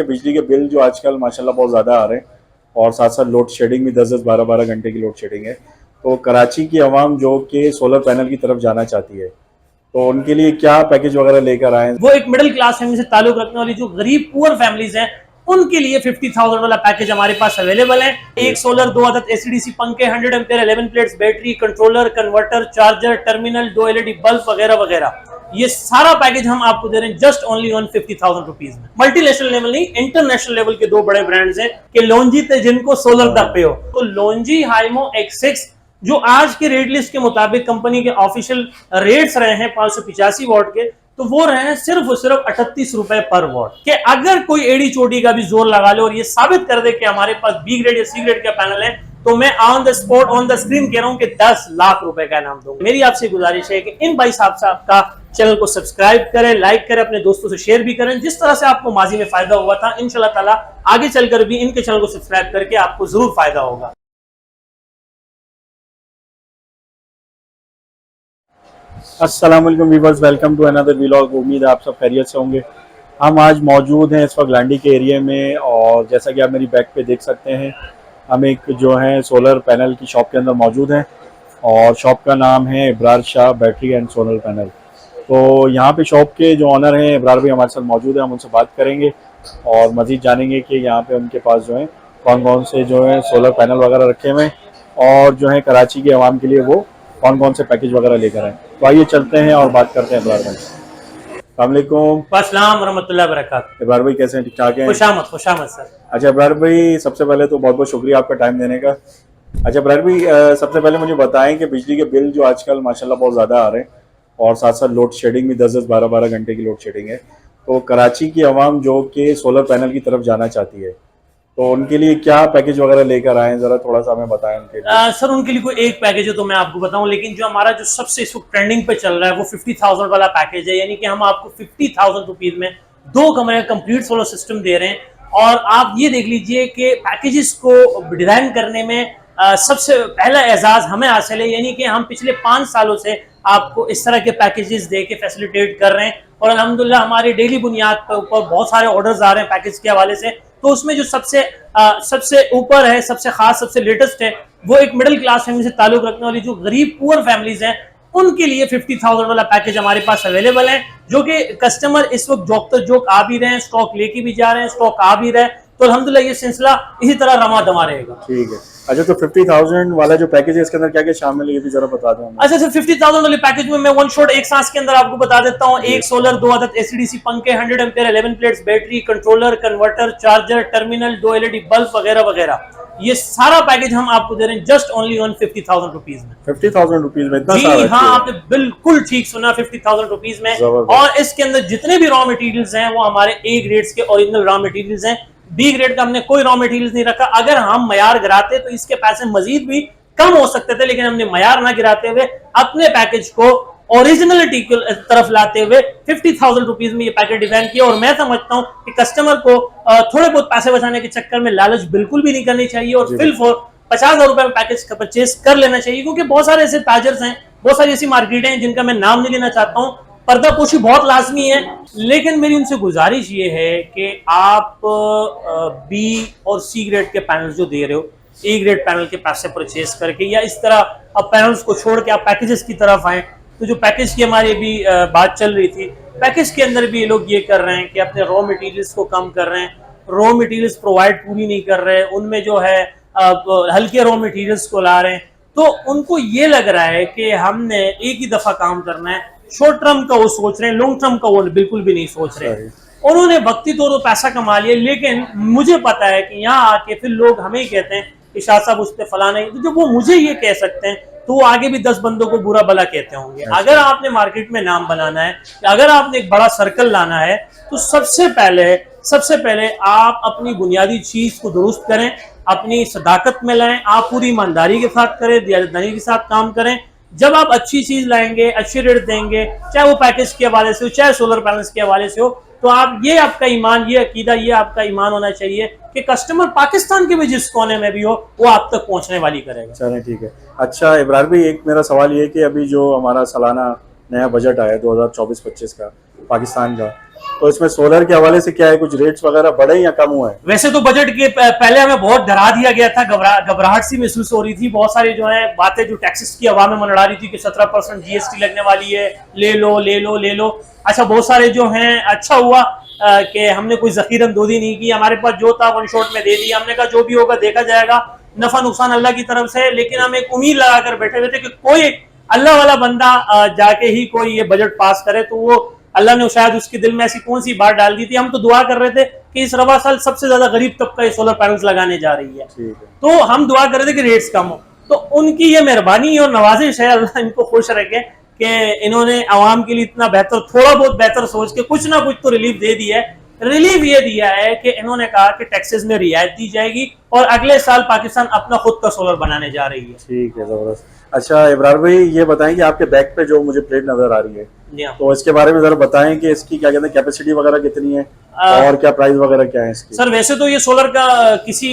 बिजली के बिल जो आजकल माशाल्लाह बहुत ज़्यादा आ रहे हैं और साथ साथ लोड शेडिंग भी 10-10 12-12 घंटे की लोड शेडिंग है। तो कराची की आवाम जो कि सोलर पैनल की तरफ जाना चाहती है, तो उनके लिए क्या पैकेज वगैरह लेकर आए? वो एक मिडिल क्लास फैमिली से ताल्लुक रखने वाली जो गरीब पुअर फैमिलीज हैं, उनके लिए 50,000 वाला पैकेज हमारे पास अवेलेबल है। एक सोलर, 2 अदद एसीडीसी पंखे, 100 ampere 11 plates battery, controller, converter, charger, terminal, 2 LED bulb वगैरह वगैरह, ये सारा पैकेज हम आपको दे रहे हैं जस्ट ओनली ऑन 50,000 रुपीज में। मल्टीनेशनल लेवल नहीं, इंटरनेशनल लेवल के दो बड़े ब्रांड्स हैं कि लोंजी थे जिनको सोलर तक पे हो, तो लोंजी हाइमो X6 जो आज के रेट लिस्ट के मुताबिक कंपनी के ऑफिशियल रेट्स रहे हैं 585 वॉट के, तो वो रहे हैं सिर्फ और सिर्फ 38 रुपए पर वॉट। कि अगर कोई एडी चोटी का भी जोर लगा ले और ये साबित कर दे कि हमारे पास बी ग्रेड या सी ग्रेड का पैनल है, तो मैं on the spot on the screen कह रहा हूं कि 10 लाख रुपए का इनाम दूंगा। मेरी आपसे गुजारिश है कि इन भाई साहब का चैनल को सब्सक्राइब करें, लाइक करें, अपने दोस्तों से शेयर भी करें। जिस तरह से आपको माजी में फायदा हुआ था, इंशाल्लाह ताला आगे चलकर भी इनके चैनल को सब्सक्राइब करके आपको जरूर फायदा होगा। अस्सलाम वालेकुम viewers, welcome to another vlog. उम्मीद है आप सब खैरियत से होंगे। हम आज मौजूद हैं इस वक्त लांडी के एरिया में और जैसा कि आप मेरी बैक पे देख सकते हैं, हम एक जो है सोलर पैनल की शॉप के अंदर मौजूद हैं और शॉप का नाम है Ibrar Shah battery and solar panel. तो यहाँ पे शॉप के जो ऑनर हैं इब्रार भाई हमारे साथ मौजूद है, हम उनसे बात करेंगे और मज़ीद जानेंगे कि यहाँ पे उनके पास जो है कौन कौन से जो है सोलर पैनल वगैरह रखे हुए हैं और जो है कराची के अवाम के लिए वो कौन कौन से पैकेज वगैरह लेकर आए। तो आइए चलते हैं और बात करते हैं इब्रार भाई। अस्सलाम वालेकुम। अस्सलाम रहमतुल्लाहि व बरकातहू। इब्रार भाई कैसे हैं? ठीक ठाक हैं? खुशामद सर। अच्छा इब्रार भाई, सबसे पहले तो बहुत बहुत शुक्रिया आपका टाइम देने का। अच्छा इब्रार भाई, सबसे पहले मुझे बताएं कि बिजली के बिल जो आजकल माशाल्लाह बहुत ज़्यादा आ रहे हैं और साथ साथ लोड शेडिंग भी 10-10 12-12 घंटे की लोड शेडिंग है, तो कराची की आवाम जो कि सोलर पैनल की तरफ जाना चाहती है, तो उनके लिए क्या पैकेज वगैरह लेकर आए, जरा थोड़ा सा हमें बताएं उनके लिए। सर उनके लिए कोई एक पैकेज है तो मैं आपको बताऊं, लेकिन जो हमारा जो सबसे इस वक्त ट्रेंडिंग पे चल रहा है वो 50,000 वाला पैकेज है। यानी कि हम आपको 50,000 रुपीज में 2 कमरे का कंप्लीट सोलर सिस्टम दे रहे हैं। और आप ये देख लीजिए कि पैकेजेस को डिजाइन करने में सबसे पहला एजाज हमें हासिल है। यानी कि हम पिछले 5 सालों से आपको इस तरह के पैकेजेस दे के फैसिलिटेट कर रहे हैं और अल्हम्दुलिल्लाह हमारी डेली बुनियाद पर ऊपर बहुत सारे ऑर्डर्स आ रहे हैं पैकेज के हवाले से। तो उसमें जो सबसे ऊपर है, सबसे खास, सबसे लेटेस्ट है, वो एक मिडिल क्लास फैमिली से ताल्लुक रखने वाली जो गरीब पुअर फैमिलीज हैं, उनके लिए 50,000 वाला पैकेज हमारे पास अवेलेबल है। जो कि कस्टमर इस वक्त जोक आ भी रहे हैं, स्टॉक लेके भी जा रहे हैं, स्टॉक आ भी रहे हैं। तो अल्हम्दुलिल्लाह ये सिलसिला इसी तरह रमा दमा रहेगा। ठीक है। अच्छा, तो 50,000 वाला जो पैकेज है इसके अंदर क्या क्या शामिल है ये भी जरा बता दें। अच्छा सर, 50,000 वाले पैकेज में मैं वन शॉट एक सांस के अंदर आपको बता देता हूँ। एक सोलर, 2 अदद एसीडीसी पंखे, 100 ampere 11 plates battery, controller, converter, charger, terminal, 2 LED bulb वगैरह वगैरह, ये सारा पैकेज हम आपको दे रहे हैं जस्ट ओनली ऑन 50,000 रुपीज में। 50,000 रुपीज में इतना जी सारा? हाँ, आपने बिल्कुल ठीक सुना, 50,000 रुपीज में। और इसके अंदर जितने भी रॉ मटेरियल्स हैं वो हमारे ए ग्रेड्स के ओरिजिनल रॉ मटेरियल्स हैं। बी ग्रेड का हमने कोई रॉ मटेरियल्स नहीं रखा। अगर हम मयार गिराते तो इसके पैसे मजीद भी कम हो सकते थे, लेकिन हमने मयार ना गिराते हुए अपने पैकेज को ओरिजिनलिटी की तरफ लाते हुए 50,000 रुपीज में ये पैकेज डिजाइन किया। और मैं समझता हूं कि कस्टमर को थोड़े बहुत पैसे बचाने के चक्कर में लालच बिल्कुल भी नहीं करनी चाहिए और फिल फॉर 50,000 रुपए में पैकेज का परचेज कर लेना चाहिए। क्योंकि बहुत सारे ऐसे ताजर्स हैं, बहुत सारी ऐसी मार्केटें हैं जिनका मैं नाम नहीं लेना चाहता हूँ, पर्दा पोशी बहुत लाजमी है, लेकिन मेरी उनसे गुजारिश ये है कि आप बी और सी ग्रेड के पैनल जो दे रहे हो, ए ग्रेड पैनल के पैसे परचेज करके या इस तरह अब पैनल्स को छोड़ के आप पैकेजेस की तरफ आए। तो जो पैकेज की हमारी अभी बात चल रही थी, पैकेज के अंदर भी ये लोग ये कर रहे हैं कि अपने रॉ मटेरियल्स को कम कर रहे हैं, रॉ मटेरियल्स प्रोवाइड पूरी नहीं कर रहे हैं, उनमें जो है हल्के रॉ मटेरियल्स को ला रहे हैं। तो उनको ये लग रहा है कि हमने एक ही दफा काम करना है, शॉर्ट टर्म का वो सोच रहे हैं, लॉन्ग टर्म का वो बिल्कुल भी नहीं सोच रहे हैं। उन्होंने वक्ती तौर पर पैसा कमा लिया, लेकिन मुझे पता है कि यहाँ आके फिर लोग हमें ही कहते हैं कि शाह साहब उस पर फला नहीं। तो जब वो मुझे ये कह सकते हैं तो वो आगे भी 10 बंदों को बुरा भला कहते होंगे। अगर आपने मार्केट में नाम बनाना है, अगर आपने एक बड़ा सर्कल लाना है, तो सबसे पहले आप अपनी बुनियादी चीज को दुरुस्त करें, अपनी सदाकत में लाएं, आप पूरी ईमानदारी के साथ करें, दियाददारी के साथ काम करें। जब आप अच्छी चीज लाएंगे, अच्छे रेट देंगे, चाहे वो पैकेज के हवाले से हो, चाहे सोलर पैनल्स के हवाले से हो, तो आप ये आपका ईमान, ये अकीदा, ये आपका ईमान होना चाहिए कि कस्टमर पाकिस्तान के भी जिस कोने में भी हो वो आप तक पहुंचने वाली करेगा। चलें, ठीक है। अच्छा इब्रार भाई, एक मेरा सवाल ये है कि अभी जो हमारा सालाना नया बजट आया 2024-25 का पाकिस्तान का, तो इसमें सोलर के हवाले से क्या है, कुछ रेट्स वगैरह बढ़े या कम हुए हैं? वैसे तो बजट के पहले हमें बहुत डरा दिया गया था, घबराहट सी महसूस हो रही थी। बहुत सारी जो है बातें जो टैक्सेस की हवा में मंडरा रही थी कि 17% जीएसटी लगने वाली है, ले लो ले लो ले लो। अच्छा, बहुत सारे जो हैं, अच्छा हुआ कि हमने कोई जखीरन दोदी नहीं की, हमारे पास जो था वन शॉट में दे दिया। हमने कहा जो भी होगा देखा जाएगा, नफा नुकसान अल्लाह की तरफ से। लेकिन हम एक उम्मीद लगाकर बैठे हुए थे कि कोई अल्लाह वाला बंदा जाके ही कोई ये बजट पास करे, तो वो अल्लाह ने शायद उसके दिल में ऐसी कौन सी बात डाल दी थी। हम तो दुआ कर रहे थे कि इस रवा साल सबसे ज्यादा गरीब तबका ये सोलर पैनल्स लगाने जा रही है, तो हम दुआ कर रहे थे कि रेट्स कम हो। तो उनकी ये मेहरबानी और नवाजिश है, अल्लाह इनको खुश रखे कि इन्होंने आवाम के लिए इतना बेहतर, थोड़ा बहुत बेहतर सोच के कुछ ना कुछ तो रिलीफ दे दिया है। रिलीफ ये दिया है कि इन्होंने कहा कि टैक्सेस में रियायत दी जाएगी और अगले साल पाकिस्तान अपना खुद का सोलर बनाने जा रही है। ठीक है, जबरदस्त। अच्छा इब्रार भाई, ये बताएं कि आपके बैक पे जो मुझे प्लेट नजर आ रही है, तो इसके बारे में जरा बताएं कि इसकी क्या कहते हैं, कैपेसिटी वगैरह कितनी है और क्या प्राइस वगैरह क्या है इसकी? सर वैसे तो ये सोलर का किसी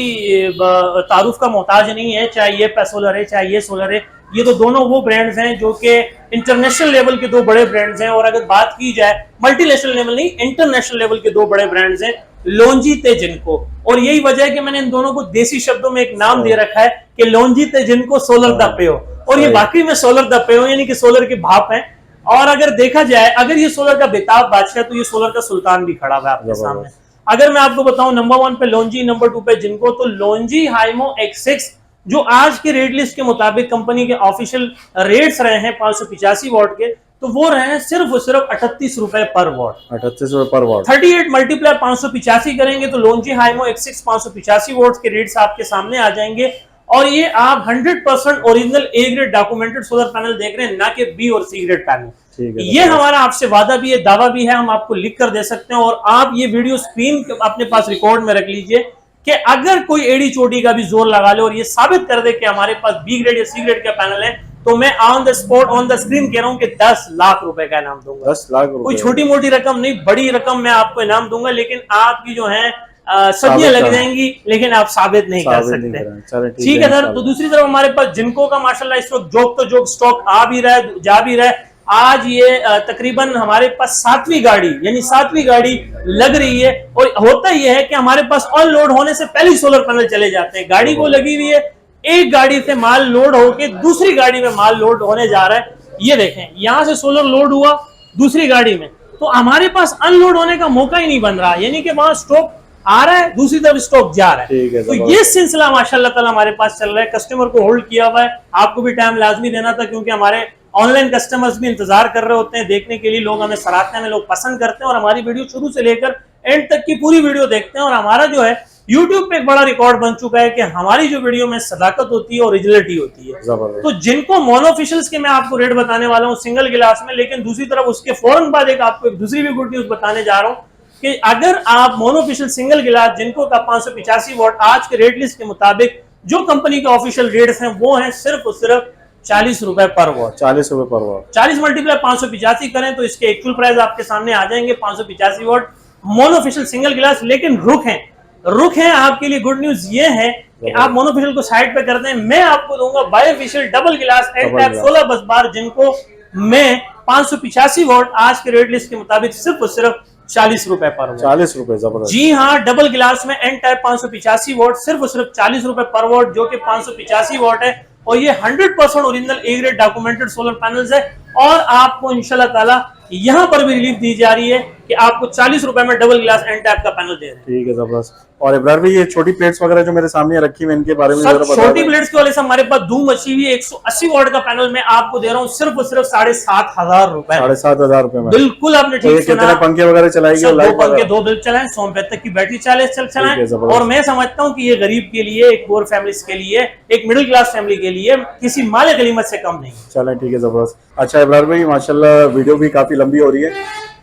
तारुफ का मोहताज नहीं है, चाहे ये सोलर है चाहे ये सोलर है। ये तो दोनों वो ब्रांड्स हैं जो कि इंटरनेशनल लेवल के दो बड़े ब्रांड्स हैं। और अगर बात की जाए मल्टीनेशनल लेवल नहीं, इंटरनेशनल लेवल के दो बड़े ब्रांड्स हैं, लोंजी ते जिनको। और यही वजह है कि मैंने इन दोनों को देसी शब्दों में एक नाम दे रखा है कि लोंजी ते जिनको सोलर द पेयो। और ये बाकी में सोलर द पेयो यानी कि सोलर के भाप हैं। और अगर देखा जाए, अगर ये सोलर का बेताब बादशाह, तो ये सोलर का सुल्तान भी खड़ा हुआ है आपके सामने। अगर मैं आपको बताऊं, नंबर 1 पे लोंजी, नंबर 2 पे जिनको। तो लोंजी हाइमो X6 जो आज के रेट लिस्ट के मुताबिक कंपनी के ऑफिशियल रेट्स रहे हैं 585 वॉट के, तो वो रहे हैं सिर्फ 38 रुपए पर वॉट। 38 रुपए पर वॉट। 38 मल्टीप्लाई 585 करेंगे तो लोंजी हाइमो X6 585 वोल्ट के रेट्स आपके सामने आ जाएंगे। और ये आप 100% original A grade documented solar panel देख रहे हैं, ना कि बी और सी ग्रेड पैनल। ये हमारा आपसे वादा भी है, दावा भी है, हम आपको लिख कर दे सकते हैं। और आप ये वीडियो स्क्रीन अपने पास रिकॉर्ड में रख लीजिए कि अगर कोई एड़ी चोटी का भी जोर लगा ले और ये साबित कर दे कि हमारे पास बी ग्रेड या सी ग्रेड का पैनल है, तो मैं on the spot on the screen कह रहा हूं कि 10 लाख रुपए का इनाम दूंगा। 10 लाख रुपए, कोई छोटी मोटी रकम नहीं, बड़ी रकम मैं आपको इनाम दूंगा। लेकिन आपकी जो है सदियां लग जाएंगी, लेकिन आप साबित नहीं कर सकते। ठीक है सर। तो दूसरी तरफ हमारे पास जिनको का माशाल्लाह इस वक्त जोक तो जोक स्टॉक आ भी रहा है, जा भी रहा है। आज ये तकरीबन हमारे पास 7वीं गाड़ी, यानी 7वीं गाड़ी लग रही है। और होता यह है कि हमारे पास ऑन लोड होने से पहले ही सोलर पैनल चले जाते हैं। गाड़ी को लगी हुई है, एक गाड़ी से माल लोड होके दूसरी गाड़ी में माल लोड होने जा रहा है। ये देखें, यहां से सोलर लोड हुआ दूसरी गाड़ी में, तो हमारे पास अनलोड होने का मौका ही नहीं बन रहा, यानी कि वहां स्टॉक आ रहा है, दूसरी तरफ स्टॉक जा रहा है। तो ये सिलसिला माशाल्लाह ताला हमारे पास चल रहा है। कस्टमर को होल्ड किया हुआ है। आपको भी टाइम लाजमी देना था, क्योंकि हमारे ऑनलाइन कस्टमर्स भी इंतजार कर रहे होते हैं देखने के लिए। लोग हमें सराहते हैं, लोग पसंद करते हैं और हमारी वीडियो शुरू से लेकर एंड तक की पूरी वीडियो देखते हैं। और हमारा जो है YouTube पे एक बड़ा रिकॉर्ड बन चुका है कि हमारी जो वीडियो में सदाकत होती है, ओरिजिनलिटी होती है। तो जिनको मोनोफिशियल्स के मैं आपको रेट बताने वाला हूँ सिंगल गिलास में, लेकिन दूसरी तरफ उसके फौरन बाद एक आपको एक दूसरी भी गुड न्यूज बताने जा रहा हूँ कि अगर आप मोनोफिशियल सिंगल गिलास जिनको का 585 वॉट आज के रेट लिस्ट के मुताबिक जो कंपनी के ऑफिशियल रेट्स हैं वो हैं सिर्फ और सिर्फ 40 रुपए पर वॉट। 40 रुपए पर वॉट। 40 मल्टीप्लाई 585 करें तो इसके एक्चुअल प्राइस आपके सामने आ जाएंगे 585 वॉट मोनोफिशियल सिंगल गिलास। लेकिन रुक है आपके लिए गुड न्यूज ये है कि आप मोनोफिशियल को साइड पे कर दें, मैं आपको दूंगा बायोफिशियल डबल गिलास एंड टैप 16 बस बार, जिनको मैं 585 वॉट आज के रेट लिस्ट के मुताबिक सिर्फ और सिर्फ 40 रुपए पर वॉट। 40 रुपए, जबरदस्त। जी हाँ, डबल गिलास में एंड टाइप 585 वॉट सिर्फ और सिर्फ 40 रुपए पर वॉट, जो कि 585 वॉट है। और ये 100% original A grade documented solar panels है। और आपको इंशाल्लाह ताला यहाँ पर भी रिलीफ दी जा रही है कि आपको 40 रुपए में डबल गिलास एंड टैप का पैनल दे रहे हैं। ठीक है, जबरदस्त। और इब्रार भाई, ये छोटी प्लेट्स वगैरह जो मेरे सामने रखी हुई इनके बारे में जरा बताओ। छोटी प्लेट्स के वाले से हमारे पास धूम मची हुई 180 वॉट का पैनल मैं आपको दे रहा हूँ सिर्फ और सिर्फ 7,500 रुपए। 7,500 रुपए में? बिल्कुल आपने ठीक सुना। कितने पंखे वगैरह चलाएगी? 2 पंखे, 2 बल्ब चलाएं, 100 रुपए तक की बैटरी चलाएं। और मैं समझता हूँ कि ये गरीब के लिए, एक पोर फैमिलीज के लिए, एक मिडिल क्लास फैमिली के लिए किसी माले गनीमत से कम नहीं। चलें, ठीक है, जबरदस्त। अच्छा इब्रार भाई, माशाल्लाह वीडियो भी काफी लंबी हो रही है,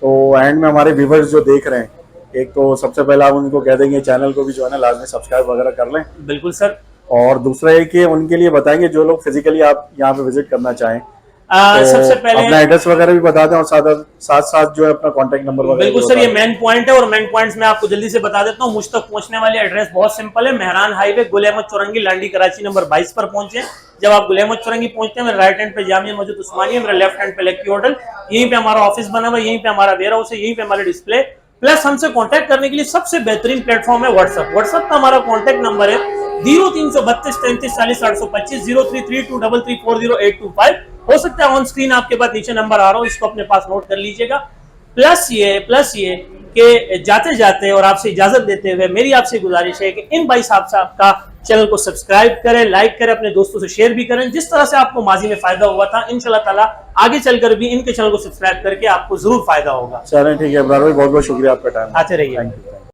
तो एंड में हमारे व्यूवर्स जो देख रहे हैं, एक तो सबसे पहले आप उनको कह देंगे चैनल को भी जो है ना लाजमी सब्सक्राइब वगैरह कर लें। बिल्कुल सर। और दूसरा है कि उनके लिए बताएंगे जो लोग फिजिकली आप यहाँ पे विजिट करना चाहें, तो सबसे पहले अपना एड्रेस वगैरह भी बता दें और साथ जो है अपना कॉन्टेक्ट नंबर वगैरह। बिल्कुल सर, ये मेन पॉइंट है और मेन पॉइंट्स मैं आपको जल्दी से बता देता हूँ। मुझ तक पहुंचने वाले एड्रेस बहुत सिंपल है। मेहरान हाईवे, गुल अहमद चौरंगी, लांडी, कराची नंबर 22 पर पहुंचे। जब आप गुलेमत चौरंगी पहुंचते हैं, मेरे राइट हैंड पे जामिया मस्जिद उस्मानिया, मेरा लेफ्ट हैंड पे लक्की होटल, यहीं पे हमारा ऑफिस बना हुआ है, यहीं पे हमारा वेयर हाउस है, यहीं पे हमारे डिस्प्ले। प्लस हमसे कांटेक्ट करने के लिए सबसे बेहतरीन प्लेटफॉर्म है व्हाट्सएप। व्हाट्सएप का हमारा कांटेक्ट नंबर है 0332 33 40 825 033233400825। हो सकता है ऑन स्क्रीन आपके पास नीचे नंबर आ रहा हो, इसको अपने पास नोट कर लीजिएगा। प्लस ये कि जाते जाते और आपसे इजाजत देते हुए मेरी आपसे गुजारिश है कि इन भाई साहब का चैनल को सब्सक्राइब करें, लाइक करें, अपने दोस्तों से शेयर भी करें। जिस तरह से आपको माजी में फायदा हुआ था, इंशाल्लाह ताला आगे चलकर भी इनके चैनल को सब्सक्राइब करके आपको जरूर फायदा होगा। चलें ठीक है इमरान भाई, बहुत बहुत शुक्रिया आपका टाइम। आते रहिए। Thank you.